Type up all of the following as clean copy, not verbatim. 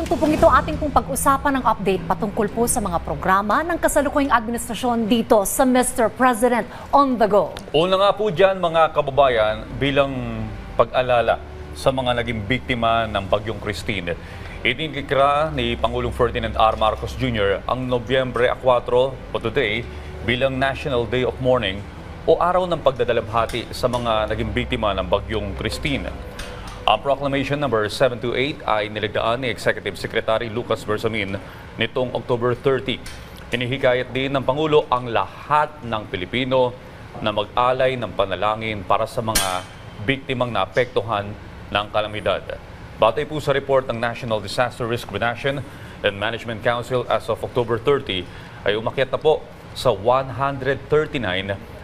minuto pong ito ating pong pag-usapan ng update patungkol po sa mga programa ng kasalukuyang administrasyon dito sa Mr. President on the Go. Una nga po dyan mga kababayan bilang pag-alala sa mga naging biktima ng Bagyong Christine. Itinikra ni Pangulong Ferdinand R. Marcos Jr. ang Nobyembre 4 o today bilang National Day of Mourning o araw ng pagdadalamhati sa mga naging biktima ng Bagyong Christine. Ang Proclamation number 728 ay niligdaan ni Executive Secretary Lucas Bersamin nitong October 30. Hinihikayat din ng Pangulo ang lahat ng Pilipino na mag-alay ng panalangin para sa mga biktimang naapektuhan ng kalamidad. Batay po sa report ng National Disaster Risk Reduction and Management Council as of October 30 ay umakyat na po sa 139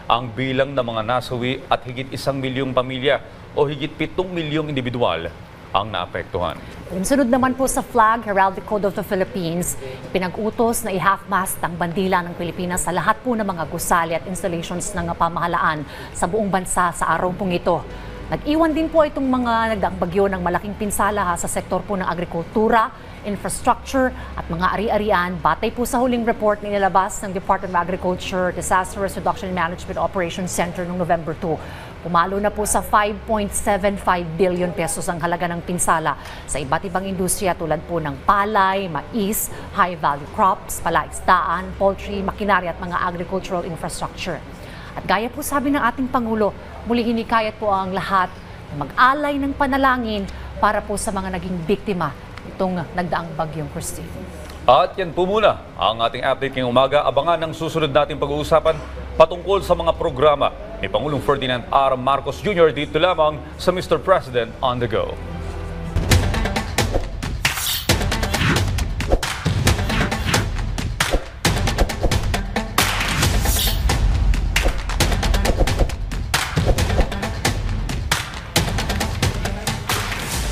ang bilang ng mga nasawi at higit 1 milyong pamilya o higit 7 milyong individual ang naapektuhan. Sunod naman po sa flag, Heraldic Code of the Philippines, pinag-utos na i-half-mast ang bandila ng Pilipinas sa lahat po ng mga gusali at installations ng pamahalaan sa buong bansa sa araw pong ito. Nag-iwan din po itong mga nagdaang bagyo ng malaking pinsala sa sektor po ng agrikultura, infrastructure at mga ari-arian. Batay po sa huling report na inilabas ng Department of Agriculture Disaster Risk Reduction and Management Operations Center noong November 2. Pumalo na po sa 5.75 billion pesos ang halaga ng pinsala sa iba't ibang industriya tulad po ng palay, mais, high-value crops, palaisdaan, poultry, makinarya at mga agricultural infrastructure. At gaya po sabi ng ating Pangulo, muli hinikayat po ang lahat na mag-alay ng panalangin para po sa mga naging biktima itong nagdaang Bagyong Christine. At yan po muna ang ating update ngayong umaga. Abangan ang susunod nating pag-uusapan patungkol sa mga programa ni Pangulong Ferdinand R. Marcos Jr. dito lamang sa Mr. President on the Go.